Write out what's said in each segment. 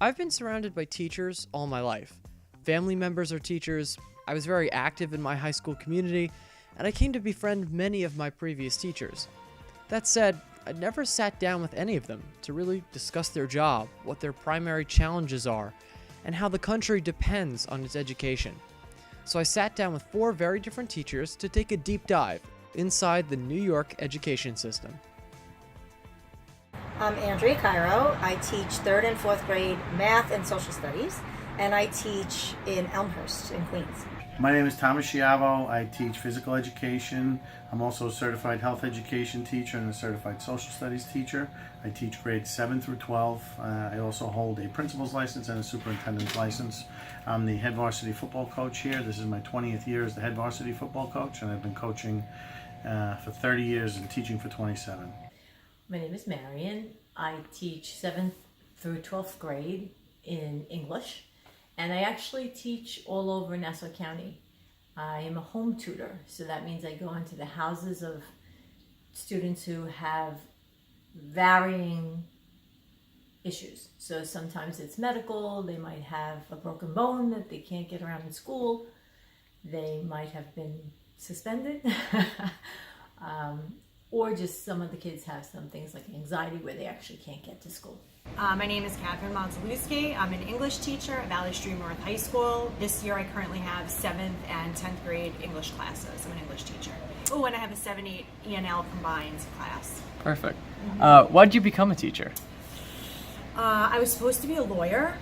I've been surrounded by teachers all my life. Family members are teachers, I was very active in my high school community, and I came to befriend many of my previous teachers. That said, I never sat down with any of them to really discuss their job, what their primary challenges are, and how the country depends on its education. So I sat down with 4 very different teachers to take a deep dive inside the New York education system. I'm Andrea Cairo. I teach 3rd and 4th grade math and social studies, and I teach in Elmhurst in Queens. My name is Tom Schiavo. I teach physical education. I'm also a certified health education teacher and a certified social studies teacher. I teach grades 7 through 12. I also hold a principal's license and a superintendent's license. I'm the head varsity football coach here. This is my 20th year as the head varsity football coach, and I've been coaching for 30 years and teaching for 27. My name is Marion. I teach 7th through 12th grade in English, and I actually teach all over Nassau County. I am a home tutor, so that means I go into the houses of students who have varying issues. So sometimes it's medical, they might have a broken bone that they can't get around in school, they might have been suspended, or just some of the kids have some things like anxiety where they actually can't get to school. My name is Modzelewski. I'm an English teacher at Valley Stream North High School. This year I currently have 7th and 10th grade English classes. I'm an English teacher. Oh, and I have a 7-8 ENL combined class. Perfect. Why did you become a teacher? I was supposed to be a lawyer,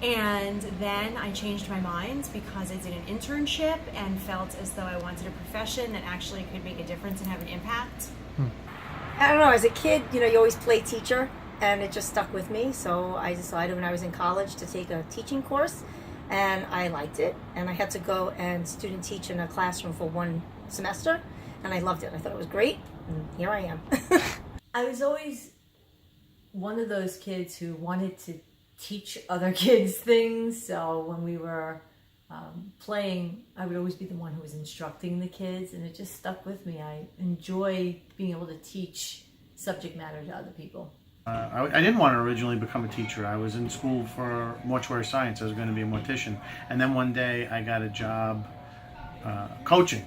and then I changed my mind because I did an internship and felt as though I wanted a profession that actually could make a difference and have an impact. I don't know, as a kid, you always play teacher, and it just stuck with me. So I decided when I was in college to take a teaching course, and I liked it. And I had to go and student teach in a classroom for 1 semester, and I loved it. I thought it was great, and here I am. I was always one of those kids who wanted to teach other kids things. So when we were playing, I would always be the one who was instructing the kids, and it just stuck with me. I enjoy being able to teach subject matter to other people. I didn't want to originally become a teacher. I was in school for mortuary science. I was going to be a mortician. And then one day I got a job coaching.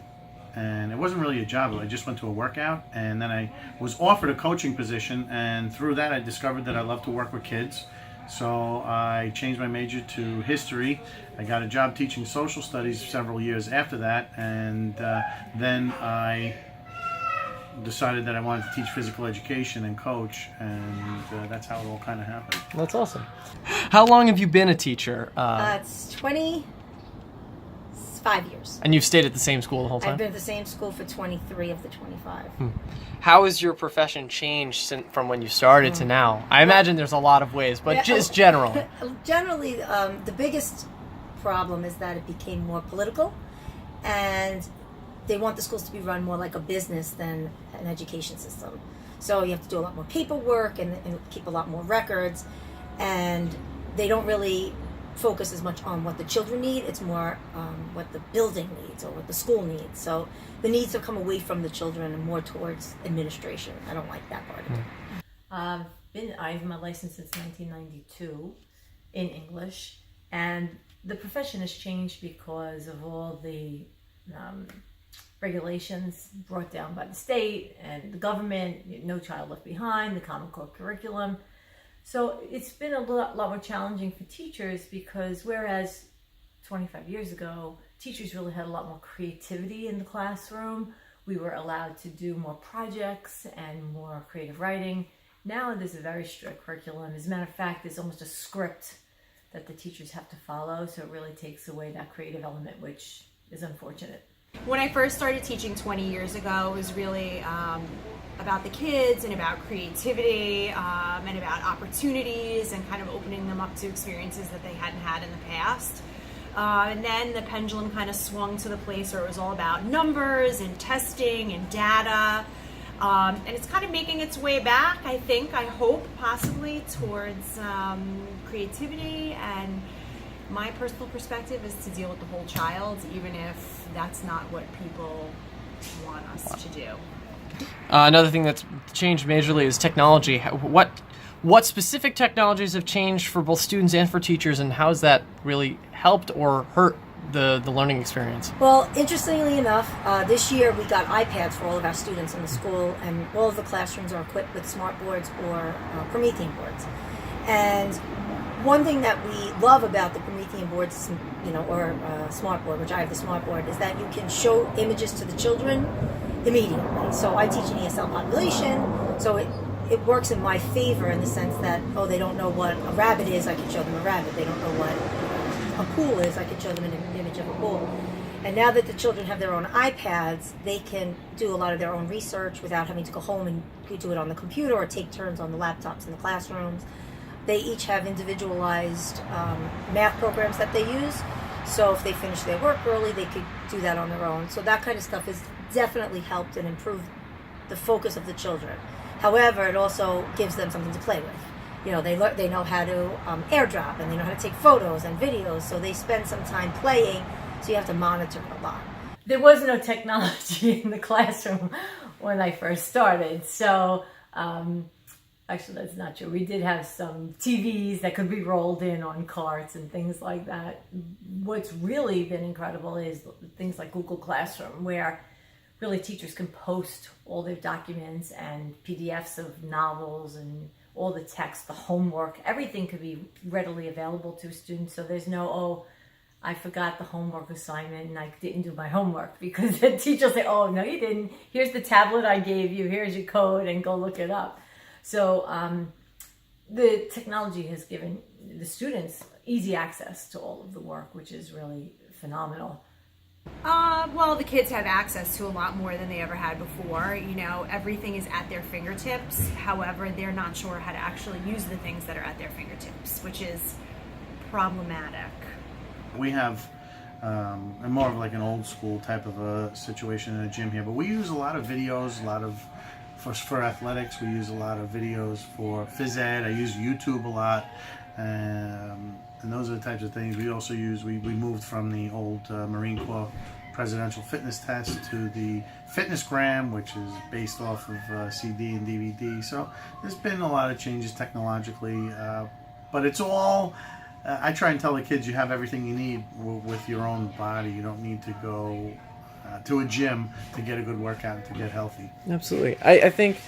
And it wasn't really a job. I just went to a workout. And then I was offered a coaching position. And through that I discovered that I love to work with kids. So I changed my major to history. I got a job teaching social studies several years after that. And then I decided that I wanted to teach physical education and coach, and that's how it all kind of happened. That's awesome. How long have you been a teacher? It's 25 years. And you've stayed at the same school the whole time? I've been at the same school for 23 of the 25. How has your profession changed from when you started to now? I imagine there's a lot of ways, but just generally. Generally, the biggest problem is that it became more political, and they want the schools to be run more like a business than an education system. So you have to do a lot more paperwork and keep a lot more records, and they don't really focus as much on what the children need. It's more what the building needs or what the school needs. So the needs have come away from the children and more towards administration. I don't like that part of it. I've my license since 1992 in English, and the profession has changed because of all the regulations brought down by the state and the government, No Child Left Behind, the Common Core curriculum. So it's been a lot more challenging for teachers, because whereas 25 years ago, teachers really had a lot more creativity in the classroom. We were allowed to do more projects and more creative writing. Now there's a very strict curriculum. As a matter of fact, there's almost a script that the teachers have to follow, so it really takes away that creative element, which is unfortunate. When I first started teaching 20 years ago, it was really about the kids and about creativity and about opportunities and kind of opening them up to experiences that they hadn't had in the past. And then the pendulum kind of swung to the place where it was all about numbers and testing and data. And it's kind of making its way back, I hope, possibly towards creativity. And my personal perspective is to deal with the whole child, even if that's not what people want us to do. Another thing that's changed majorly is technology. What what specific technologies have changed for both students and for teachers, and how has that really helped or hurt the learning experience? Well, interestingly enough, this year we got iPads for all of our students in the school, and all of the classrooms are equipped with smart boards or Promethean boards. And one thing that we love about the Promethean boards, or smart board, which I have the smart board, is that you can show images to the children immediately. So I teach an ESL population, so it works in my favor in the sense that, they don't know what a rabbit is, I can show them a rabbit. They don't know what a pool is, I can show them an image of a pool. And now that the children have their own iPads, they can do a lot of their own research without having to go home and do it on the computer or take turns on the laptops in the classrooms. They each have individualized math programs that they use. So if they finish their work early, they could do that on their own. So that kind of stuff has definitely helped and improved the focus of the children. However, it also gives them something to play with. They know how to airdrop, and they know how to take photos and videos, so they spend some time playing, so you have to monitor it a lot. There was no technology in the classroom when I first started, so actually that's not true. We did have some TVs that could be rolled in on carts and things like that. What's really been incredible is things like Google Classroom, where really teachers can post all their documents and PDFs of novels and all the text, the homework, everything could be readily available to students. So there's no, I forgot the homework assignment and I didn't do my homework, because the teacher will say, no, you didn't. Here's the tablet I gave you. Here's your code, and go look it up. So the technology has given the students easy access to all of the work, which is really phenomenal. Well, the kids have access to a lot more than they ever had before. Everything is at their fingertips. However, they're not sure how to actually use the things that are at their fingertips, which is problematic. We have more of like an old school type of a situation in a gym here, but we use a lot of videos, for athletics. We use a lot of videos for Phys Ed. I use YouTube a lot. And those are the types of things we also use. We moved from the old Marine Corps presidential fitness test to the Fitnessgram, which is based off of CD and DVD. So there's been a lot of changes technologically, but it's all, I try and tell the kids you have everything you need with your own body. You don't need to go to a gym to get a good workout and to get healthy. Absolutely. I think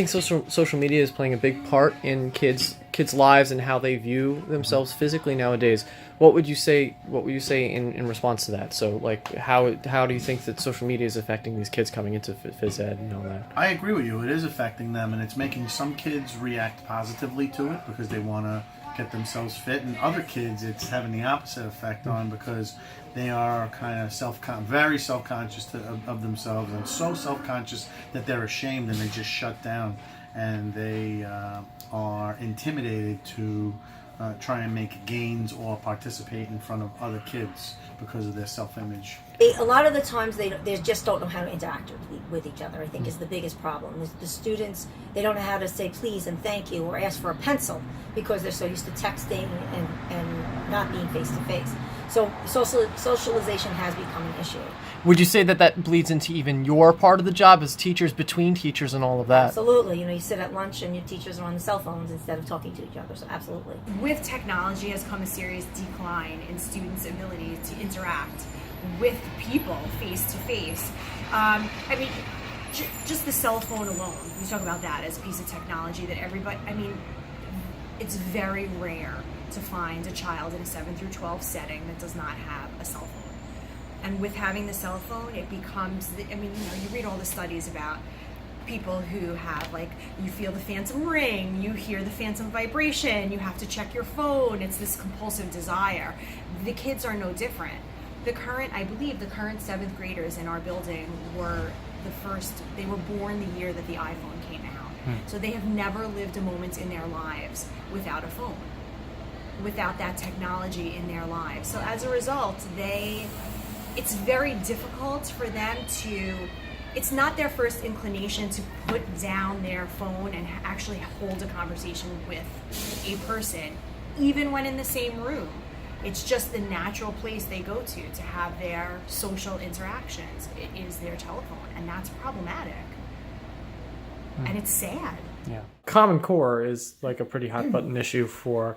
social media is playing a big part in kids' lives and how they view themselves physically nowadays. What would you say in response to that? So, like, how do you think that social media is affecting these kids coming into Phys Ed and all that? I agree with you. It is affecting them, and it's making some kids react positively to it because they want to get themselves fit, and other kids it's having the opposite effect on, because they are kind of very self-conscious of themselves, and so self-conscious that they're ashamed and they just shut down, and they are intimidated to try and make gains or participate in front of other kids because of their self-image. A lot of the times they just don't know how to interact with each other, I think, is the biggest problem. The students, they don't know how to say please and thank you or ask for a pencil because they're so used to texting and not being face-to-face. So socialization has become an issue. Would you say that bleeds into even your part of the job as teachers, between teachers and all of that? Absolutely. You sit at lunch and your teachers are on the cell phones instead of talking to each other, so absolutely. With technology has come a serious decline in students' ability to interact with people face to face. Just the cell phone alone, we talk about that as a piece of technology that everybody, it's very rare to find a child in a 7 through 12 setting that does not have a cell phone. And with having the cell phone, it becomes, you read all the studies about people who have, you feel the phantom ring, you hear the phantom vibration, you have to check your phone, it's this compulsive desire. The kids are no different. I believe the current 7th graders in our building they were born the year that the iPhone came out. So they have never lived a moment in their lives without a phone, without that technology in their lives. So as a result, it's very difficult for them it's not their first inclination to put down their phone and actually hold a conversation with a person, even when in the same room. It's just the natural place they go to have their social interactions. It is their telephone, and that's problematic. And it's sad. Yeah. Common Core is like a pretty hot button issue for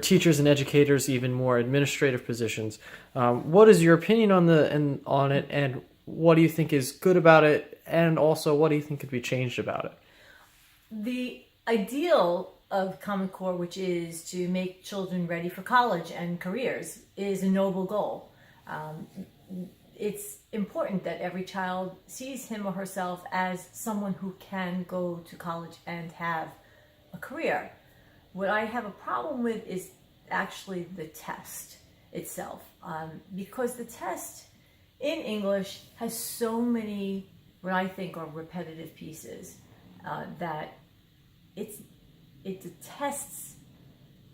teachers and educators, even more administrative positions. What is your opinion on it, and what do you think is good about it, and also what do you think could be changed about it? The ideal of Common Core, which is to make children ready for college and careers, is a noble goal. It's important that every child sees him or herself as someone who can go to college and have a career. What I have a problem with is actually the test itself, because the test in English has so many what I think are repetitive pieces that it attests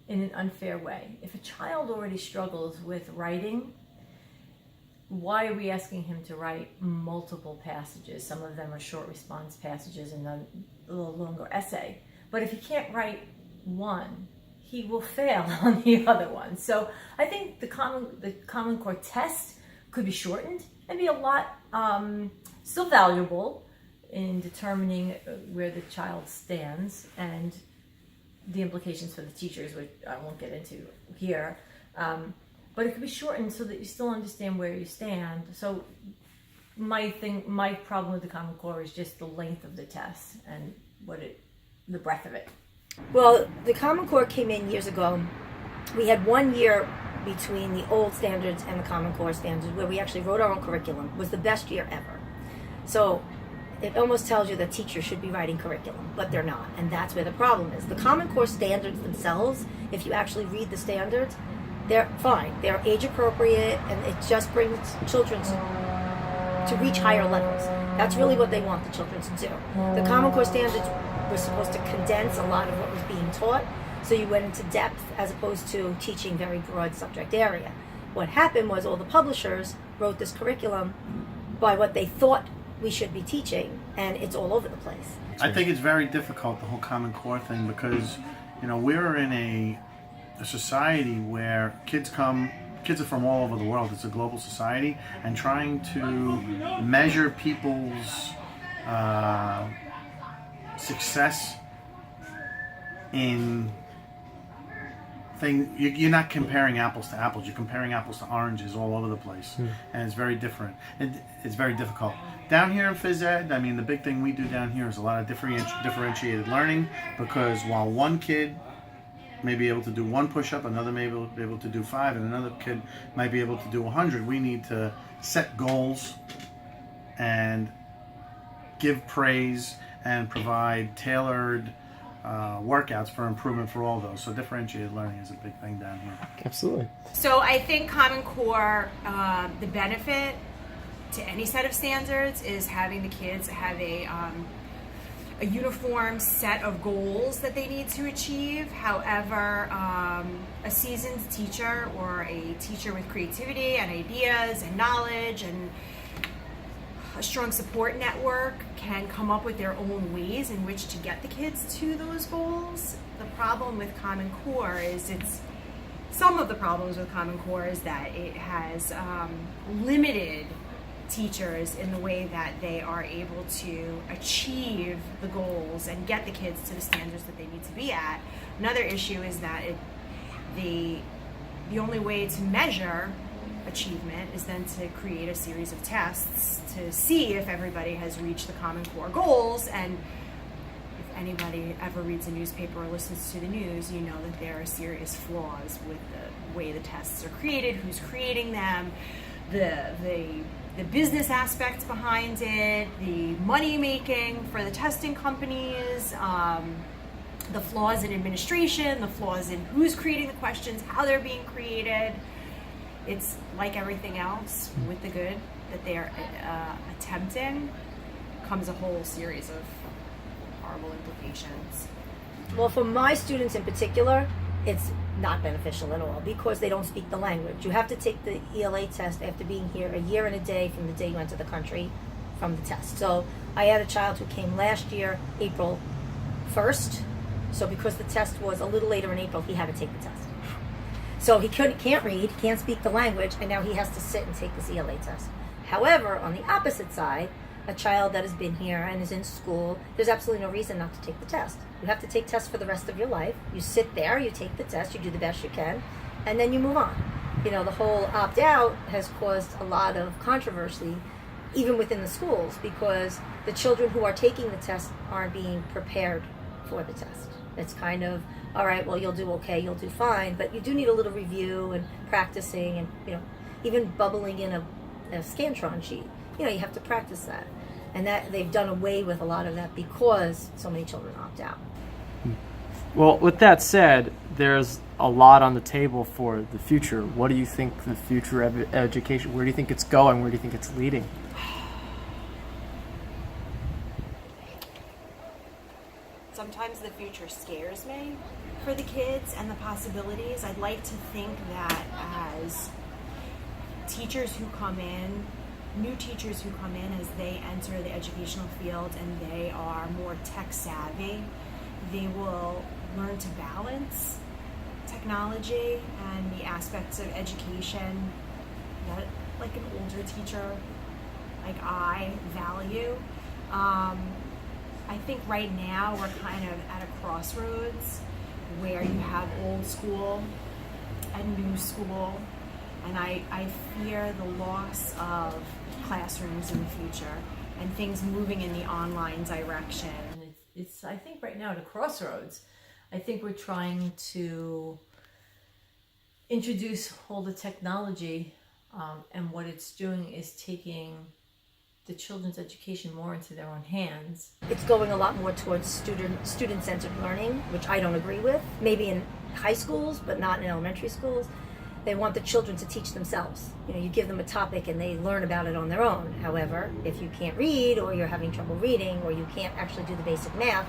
in an unfair way. If a child already struggles with writing, why are we asking him to write multiple passages? Some of them are short response passages and a little longer essay. But if he can't write one, he will fail on the other one. So I think the Common Core test could be shortened and be a lot still valuable in determining where the child stands and the implications for the teachers, which I won't get into here. But it could be shortened so that you still understand where you stand. So my problem with the Common Core is just the length of the test and the breadth of it. Well, the Common Core came in years ago. We had 1 year between the old standards and the Common Core standards where we actually wrote our own curriculum. It was the best year ever. So it almost tells you that teachers should be writing curriculum, but they're not. And that's where the problem is. The Common Core standards themselves, if you actually read the standards, they're fine. They're age appropriate, and it just brings children to reach higher levels. That's really what they want the children to do. The Common Core standards were supposed to condense a lot of what was being taught, so you went into depth as opposed to teaching very broad subject area. What happened was all the publishers wrote this curriculum by what they thought we should be teaching, and it's all over the place. I think it's very difficult, the whole Common Core thing, because we're in a society where kids are from all over the world. It's a global society, and trying to measure people's success in you're not comparing apples to apples. You're comparing apples to oranges all over the place, and it's very different. It's very difficult. Down here in Phys Ed, I mean, the big thing we do down here is a lot of differentiated learning, because while one kid may be able to do 1 push-up, another may be able to do 5, and another kid might be able to do 100. We need to set goals and give praise and provide tailored workouts for improvement for all those. So differentiated learning is a big thing down here. Absolutely. So I think Common Core, the benefit to any set of standards is having the kids have a uniform set of goals that they need to achieve. However, a seasoned teacher or a teacher with creativity and ideas and knowledge and a strong support network can come up with their own ways in which to get the kids to those goals. The problem with Common Core is some of the problems with Common Core is that it has limited teachers in the way that they are able to achieve the goals and get the kids to the standards that they need to be at. Another issue is that the only way to measure achievement is then to create a series of tests to see if everybody has reached the Common Core goals. And if anybody ever reads a newspaper or listens to the news, you know that there are serious flaws with the way the tests are created, who's creating them, the business aspects behind it, the money making for the testing companies, the flaws in administration, the flaws in who's creating the questions, how they're being created. It's like everything else with the good that they're attempting comes a whole series of horrible implications. Well, for my students in particular, it's not beneficial at all because they don't speak the language. You have to take the ELA test after being here a year and a day from the day you enter the country from the test. So I had a child who came last year, April 1st. So because the test was a little later in April, he had to take the test. So he can't read, can't speak the language, and now he has to sit and take this ELA test. However, on the opposite side, a child that has been here and is in school, there's absolutely no reason not to take the test. You have to take tests for the rest of your life. You sit there, you take the test, you do the best you can, and then you move on. You know, the whole opt-out has caused a lot of controversy, even within the schools, because the children who are taking the test aren't being prepared for the test. It's kind of, all right, well, you'll do okay, you'll do fine, but you do need a little review and practicing and, you know, even bubbling in a Scantron sheet. You know, you have to practice that. And that they've done away with a lot of that because so many children opt out. Well, with that said, there's a lot on the table for the future. What do you think the future of education, where do you think it's going? Where do you think it's leading? Sometimes the future scares me for the kids and the possibilities. I'd like to think that as teachers who come in, new teachers who come in, as they enter the educational field and they are more tech savvy, they will learn to balance technology and the aspects of education that, like an older teacher like I value. I think right now we're kind of at a crossroads where you have old school and new school, and I fear the loss of classrooms in the future and things moving in the online direction. And it's I think right now at a crossroads. I think we're trying to introduce all the technology, and what it's doing is taking the children's education more into their own hands. It's going a lot more towards student-centered learning, which I don't agree with. Maybe in high schools, but not in elementary schools. They want the children to teach themselves. You know, you give them a topic and they learn about it on their own. However, if you can't read, or you're having trouble reading, or you can't actually do the basic math,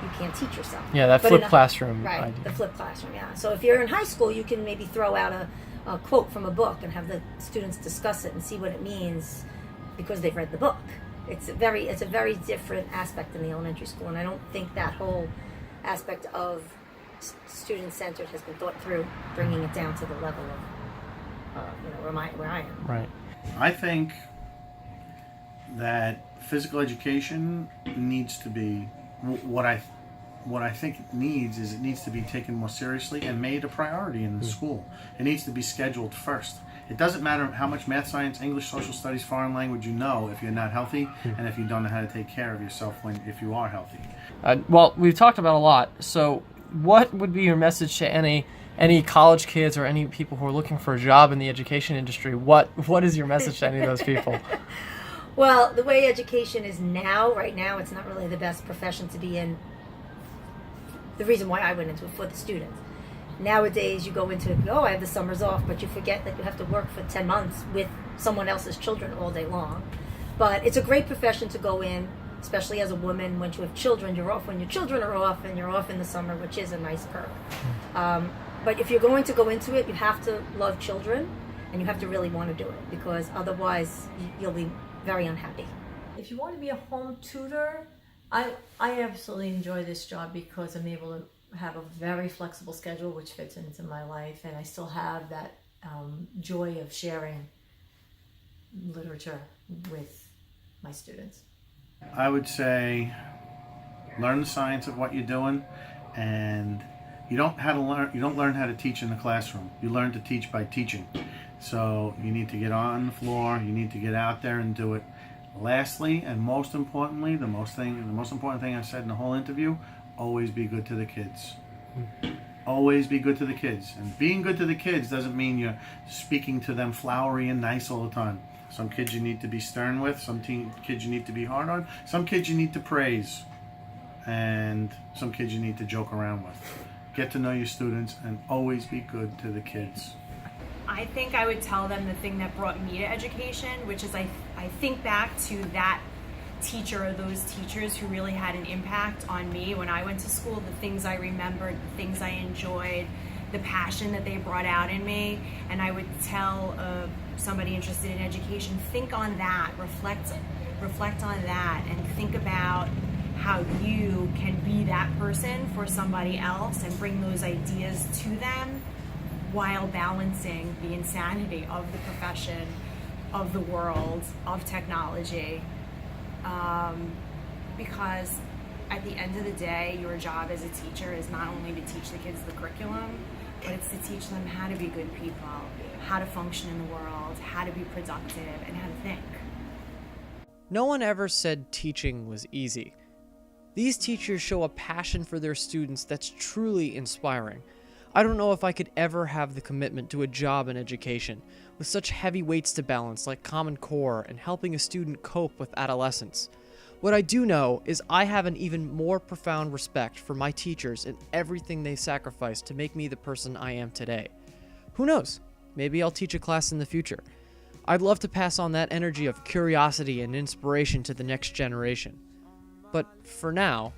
you can't teach yourself. Yeah, that flipped classroom right, idea. The flipped classroom, yeah. So if you're in high school, you can maybe throw out a quote from a book and have the students discuss it and see what it means because they've read the book. It's a very different aspect in the elementary school, and I don't think that whole aspect of student-centered has been thought through, bringing it down to the level of where I am. Right. I think that physical education needs to be what I think it needs to be taken more seriously and made a priority in the school. It needs to be scheduled first. It doesn't matter how much math, science, English, social studies, foreign language you know if you're not healthy and if you don't know how to take care of yourself if you are healthy. Well, we've talked about a lot. So what would be your message to any college kids or any people who are looking for a job in the education industry? What is your message to any of those people? Well, the way education is right now, it's not really the best profession to be in. The reason why I went into it, for the students. Nowadays, you go into it, I have the summers off, but you forget that you have to work for 10 months with someone else's children all day long. But it's a great profession to go in, especially as a woman. Once you have children, you're off when your children are off, and you're off in the summer, which is a nice perk. But if you're going to go into it, you have to love children, and you have to really want to do it, because otherwise you'll be very unhappy. If you want to be a home tutor, I absolutely enjoy this job because I'm able to have a very flexible schedule which fits into my life, and I still have that joy of sharing literature with my students. I would say learn the science of what you're doing, and you don't learn how to teach in the classroom. You learn to teach by teaching. So you need to get on the floor, you need to get out there and do it. Lastly, and most importantly, the most important thing I said in the whole interview, always be good to the kids. Always be good to the kids. And being good to the kids doesn't mean you're speaking to them flowery and nice all the time. Some kids you need to be stern with, some kids you need to be hard on, some kids you need to praise, and some kids you need to joke around with. Get to know your students and always be good to the kids. I think I would tell them the thing that brought me to education, which is I think back to that teacher or those teachers who really had an impact on me when I went to school, the things I remembered, the things I enjoyed, the passion that they brought out in me. And I would tell somebody interested in education, think on that, reflect on that, and think about how you can be that person for somebody else and bring those ideas to them while balancing the insanity of the profession, of the world, of technology. because at the end of the day, your job as a teacher is not only to teach the kids the curriculum, but it's to teach them how to be good people, how to function in the world, how to be productive, and how to think. No one ever said teaching was easy. These teachers show a passion for their students that's truly inspiring. I don't know if I could ever have the commitment to a job in education, with such heavy weights to balance like Common Core and helping a student cope with adolescence. What I do know is I have an even more profound respect for my teachers and everything they sacrificed to make me the person I am today. Who knows? Maybe I'll teach a class in the future. I'd love to pass on that energy of curiosity and inspiration to the next generation. But for now,